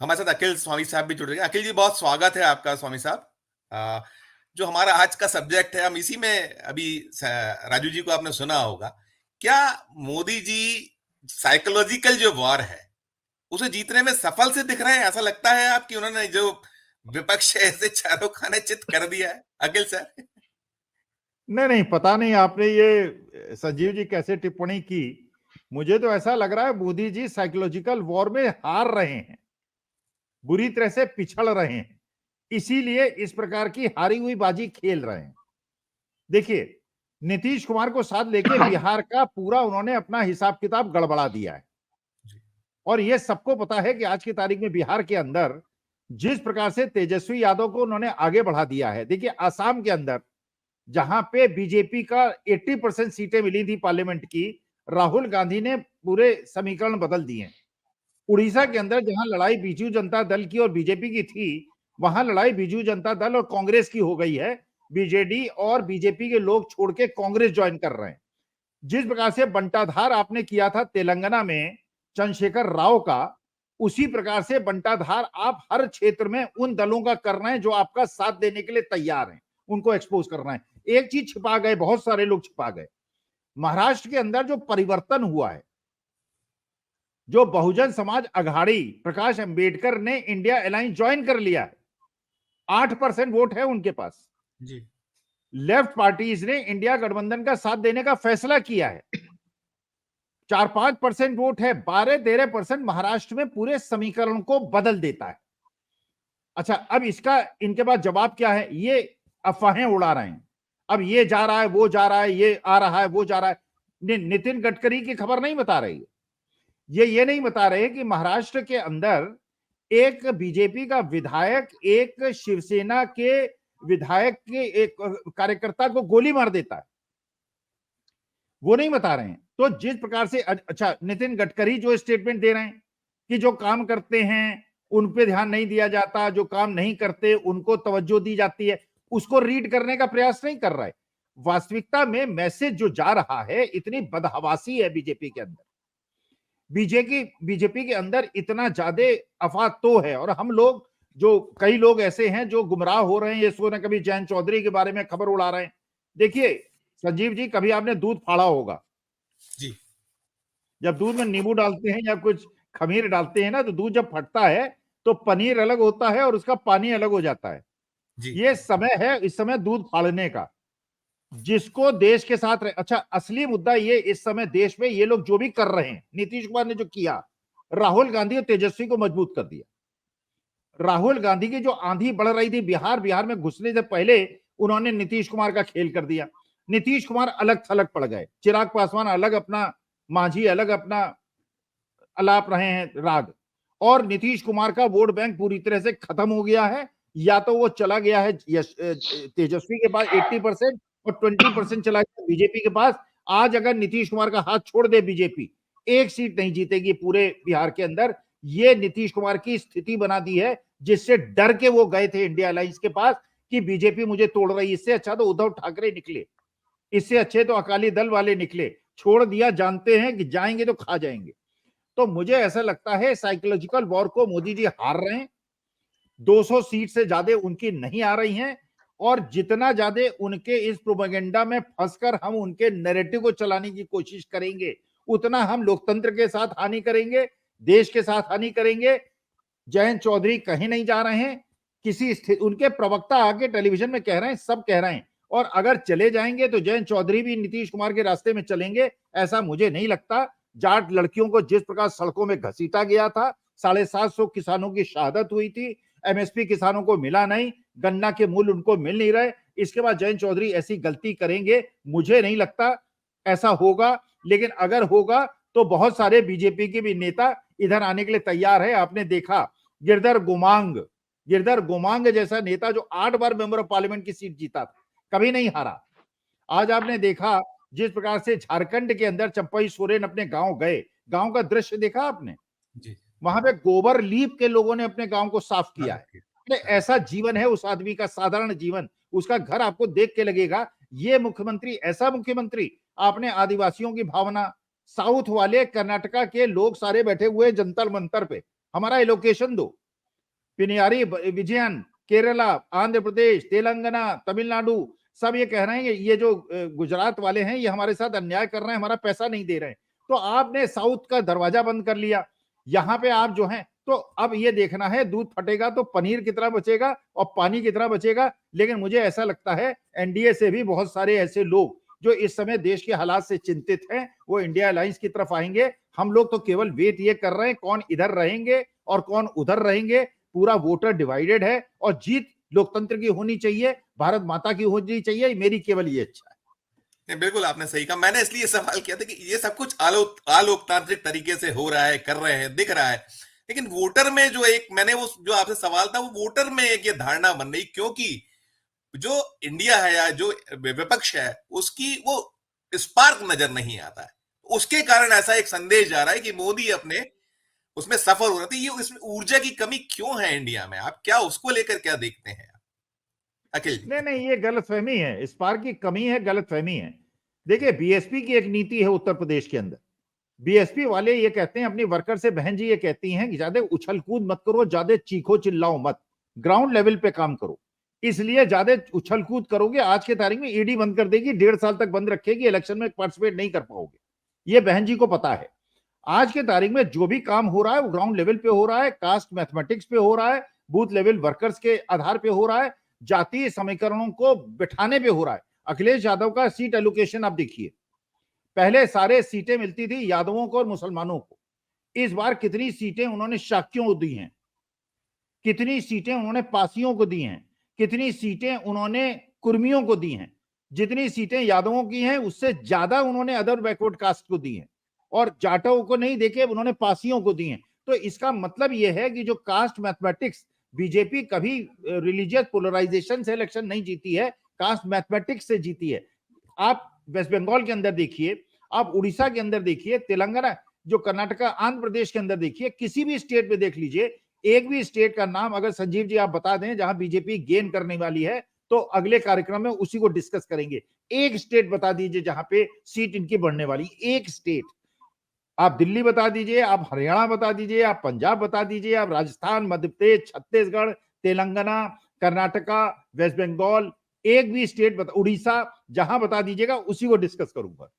हमारे साथ अखिल स्वामी साहब भी जुड़ रहे हैं। अखिल जी, बहुत स्वागत है आपका स्वामी साहब। जो हमारा आज का सब्जेक्ट है, हम इसी में अभी राजू जी को आपने सुना होगा। क्या मोदी जी साइकोलॉजिकल जो वॉर है उसे जीतने में सफल से दिख रहे हैं? ऐसा लगता है आपकी उन्होंने जो विपक्ष है ऐसे चारों खाने चित कर दिया है अखिल सर? नहीं नहीं, पता नहीं आपने ये संजीव जी कैसे टिप्पणी की। मुझे तो ऐसा लग रहा है मोदी जी साइकोलॉजिकल वॉर में हार रहे हैं, बुरी तरह से पिछड़ रहे हैं, इसीलिए इस प्रकार की हारी हुई बाजी खेल रहे हैं। देखिए, नीतीश कुमार को साथ लेके बिहार का पूरा उन्होंने अपना हिसाब किताब गड़बड़ा दिया है। और ये सबको पता है कि आज की तारीख में बिहार के अंदर जिस प्रकार से तेजस्वी यादव को उन्होंने आगे बढ़ा दिया है। देखिए, आसाम के अंदर जहां पे बीजेपी का 80% सीटें मिली थी पार्लियामेंट की, राहुल गांधी ने पूरे समीकरण बदल दिए। उड़ीसा के अंदर जहां लड़ाई बीजू जनता दल की और बीजेपी की थी, वहां लड़ाई बीजू जनता दल और कांग्रेस की हो गई है। बीजेडी और बीजेपी के लोग छोड़ के कांग्रेस ज्वाइन कर रहे हैं। जिस प्रकार से बंटाधार आपने किया था तेलंगाना में चंद्रशेखर राव का, उसी प्रकार से बंटाधार आप हर क्षेत्र में उन दलों का कर रहे हैं जो आपका साथ देने के लिए तैयार हैं, उनको एक्सपोज कर रहे हैं। एक चीज छिपा गए, बहुत सारे लोग छिपा गए। महाराष्ट्र के अंदर जो परिवर्तन हुआ है, जो बहुजन समाज अघाड़ी प्रकाश अंबेडकर ने इंडिया अलायंस ज्वाइन कर लिया है, 8% वोट है उनके पास जी। लेफ्ट पार्टीज ने इंडिया गठबंधन का साथ देने का फैसला किया है। 4-5% वोट है, 12-13% महाराष्ट्र में पूरे समीकरण को बदल देता है। अच्छा, अब इसका इनके पास जवाब क्या है? ये अफवाहें उड़ा रहे हैं। अब ये जा रहा है, वो जा रहा है, ये आ रहा है, वो जा रहा है। नितिन गडकरी की खबर नहीं बता रही है। ये नहीं बता रहे कि महाराष्ट्र के अंदर एक बीजेपी का विधायक एक शिवसेना के विधायक के एक कार्यकर्ता को गोली मार देता है, वो नहीं बता रहे हैं। तो जिस प्रकार से अच्छा, नितिन गडकरी जो स्टेटमेंट दे रहे हैं कि जो काम करते हैं उन पे ध्यान नहीं दिया जाता, जो काम नहीं करते उनको तवज्जो दी जाती है, उसको रीड करने का प्रयास नहीं कर रहा है। वास्तविकता में मैसेज जो जा रहा है, इतनी बदहवासी है बीजेपी के अंदर, बीजेपी के अंदर इतना ज्यादा अफवाह तो है। और हम लोग जो कई लोग ऐसे हैं जो गुमराह हो रहे हैं, ये सो कभी जयंत चौधरी के बारे में खबर उड़ा रहे हैं। देखिए संजीव जी, कभी आपने दूध फाड़ा होगा जी। जब दूध में नींबू डालते हैं या कुछ खमीर डालते हैं ना, तो दूध जब फटता है तो पनीर अलग होता है और उसका पानी अलग हो जाता है। जी। ये समय है इस समय दूध फाड़ने का, जिसको देश के साथ अच्छा, असली मुद्दा ये इस समय देश में ये लोग जो भी कर रहे हैं, नीतीश कुमार ने जो किया, राहुल गांधी और तेजस्वी को मजबूत कर दिया। राहुल गांधी की जो आंधी बढ़ रही थी बिहार में घुसने से पहले, उन्होंने नीतीश कुमार का खेल कर दिया। नीतीश कुमार अलग थलग पड़ गए, चिराग पासवान अलग अपना, मांझी अलग अपना अलाप रहे हैं राग, और नीतीश कुमार का वोट बैंक पूरी तरह से खत्म हो गया है। या तो वो चला गया है तेजस्वी के पास 80% और 20% चला गया बीजेपी के पास। आज अगर नीतीश कुमार का हाथ छोड़ दे बीजेपी, एक सीट नहीं जीतेगी पूरे बिहार के अंदर। ये नीतीश कुमार की स्थिति बना दी है, जिससे डर के वो गए थे इंडिया अलायंस के पास कि बीजेपी मुझे तोड़ रही। इससे अच्छा तो उद्धव ठाकरे निकले, इससे अच्छे तो अकाली दल वाले निकले। छोड़ दिया, जानते हैं कि जाएंगे तो खा जाएंगे। तो मुझे ऐसा लगता है साइकोलॉजिकल वॉर को मोदी जी हार रहे हैं। 200 सीट से ज्यादा उनकी नहीं आ रही हैं, और जितना ज्यादा उनके इस प्रोपेगेंडा में फंसकर हम उनके नैरेटिव को चलाने की कोशिश करेंगे, उतना हम लोकतंत्र के साथ हानि करेंगे, देश के साथ हानि करेंगे। जयंत चौधरी कहीं नहीं जा रहे हैं, किसी उनके प्रवक्ता आके टेलीविजन में कह रहे हैं, सब कह रहे हैं, और अगर चले जाएंगे तो जयंत चौधरी भी नीतीश कुमार के रास्ते में चलेंगे, ऐसा मुझे नहीं लगता। जाट लड़कियों को जिस प्रकार सड़कों में घसीटा गया था, 750 किसानों की शहादत हुई थी, एमएसपी किसानों को मिला नहीं, गन्ना के मूल्य उनको मिल नहीं रहे, इसके बाद जयंत चौधरी ऐसी गलती करेंगे? मुझे नहीं लगता ऐसा होगा। लेकिन अगर होगा तो बहुत सारे बीजेपी के भी नेता इधर आने के लिए तैयार है। आपने देखा गिरधर गोमांग जैसा नेता जो 8 बार मेंबर ऑफ पार्लियामेंट की सीट जीता था, कभी नहीं हारा। आज आपने देखा जिस प्रकार से झारखंड के अंदर चंपई सोरेन अपने गांव गए, गांव का दृश्य देखा आपने? जी। वहां पे गोबर लीप के लोगों ने अपने गांव को साफ किया है। ऐसा जीवन है उस आदमी का, साधारण जीवन, उसका घर आपको देख के लगेगा ये मुख्यमंत्री, ऐसा मुख्यमंत्री। आपने आदिवासियों की भावना, साउथ वाले कर्नाटका के लोग सारे बैठे हुए जंतर मंतर पे, हमारा एलोकेशन दो, पिनियारी विजयन, केरला, आंध्र प्रदेश, तेलंगाना, तमिलनाडु, सब ये कह रहे हैं कि ये जो गुजरात वाले हैं ये हमारे साथ अन्याय कर रहे हैं, हमारा पैसा नहीं दे रहे हैं। तो आपने साउथ का दरवाजा बंद कर लिया, यहाँ पे आप जो हैं, तो अब ये देखना है दूध फटेगा तो पनीर कितना बचेगा और पानी कितना बचेगा। लेकिन मुझे ऐसा लगता है एनडीए से भी बहुत सारे ऐसे लोग जो इस समय देश के हालात से चिंतित हैं वो इंडिया अलायंस की तरफ आएंगे। हम लोग तो केवल वेट ये कर रहे हैं कौन इधर रहेंगे और कौन उधर रहेंगे। पूरा वोटर डिवाइडेड है और जीत लोकतंत्र की होनी चाहिए, भारत माता की होनी चाहिए, मेरी केवल ये इच्छा है। बिल्कुल आपने सही कहा। मैंने इसलिए सवाल किया था कि ये सब कुछ अलोकतांत्रिक तरीके से हो रहा है, कर रहे हैं, दिख रहा है, लेकिन वोटर में जो एक मैंने वो जो आपसे सवाल था वो वोटर में एक ये धारणा बन रही, क्योंकि जो इंडिया है या जो विपक्ष है उसकी वो स्पार्क नजर नहीं आता है, उसके कारण ऐसा एक संदेश जा रहा है कि मोदी अपने उसमें सफल हो रहे थे। ये इसमें ऊर्जा की कमी क्यों है इंडिया में, आप क्या उसको लेकर क्या देखते हैं अखिल जी? नहीं नहीं, ये गलतफहमी है, स्पार्क की कमी है, गलतफहमी है। देखिए बीएसपी की एक नीति है उत्तर प्रदेश के अंदर, बीएसपी वाले ये कहते हैं अपनी वर्कर से, बहन जी ये कहती हैं कि ज्यादा उछल कूद मत करो, ज्यादा चीखो चिल्लाओ मत, ग्राउंड लेवल पे काम करो। इसलिए ज्यादा उछल कूद करोगे आज के तारीख में ईडी बंद कर देगी, 1.5 साल तक बंद रखेगी, इलेक्शन में पार्टिसिपेट नहीं कर पाओगे। ये बहन जी को पता है। आज के तारीख में जो भी काम हो रहा है वो ग्राउंड लेवल पे हो रहा है, कास्ट मैथमेटिक्स पे हो रहा है, बूथ लेवल वर्कर्स के आधार पे हो रहा है, जातीय समीकरणों को बिठाने पे हो रहा है। अखिलेश यादव का सीट एलोकेशन आप देखिए, पहले सारे सीटें मिलती थी यादवों को और मुसलमानों को, इस बार कितनी सीटें उन्होंने शाक्यों को दी हैं, कितनी सीटें उन्होंने पासियों को दी हैं, कितनी सीटें उन्होंने कुर्मियों को दी हैं। जितनी सीटें यादवों की हैं उससे ज्यादा उन्होंने अदर बैकवर्ड कास्ट को दी हैं, और जाटों को नहीं देके उन्होंने पासियों को दी हैं। तो इसका मतलब यह है कि जो कास्ट मैथमेटिक्स, बीजेपी कभी रिलीजियस पोलराइजेशन से इलेक्शन नहीं जीती है, कास्ट मैथमेटिक्स से जीती है। आप वेस्ट बंगाल के अंदर देखिए, आप उड़ीसा के अंदर देखिए, तेलंगाना, जो कर्नाटका, आंध्र प्रदेश के अंदर देखिए, किसी भी स्टेट में देख लीजिए, एक भी स्टेट का नाम अगर संजीव जी आप बता दें जहां बीजेपी गेन करने वाली है, तो अगले कार्यक्रम में उसी को डिस्कस करेंगे। एक स्टेट बता दीजिए जहां पे सीट इनकी बढ़ने वाली, एक स्टेट। आप दिल्ली बता दीजिए, आप हरियाणा बता दीजिए, आप पंजाब बता दीजिए, आप राजस्थान, मध्य प्रदेश, छत्तीसगढ़, तेलंगाना, कर्नाटका, वेस्ट बंगाल, एक भी स्टेट बता, उड़ीसा, जहां बता दीजिएगा उसी को डिस्कस करूंगा।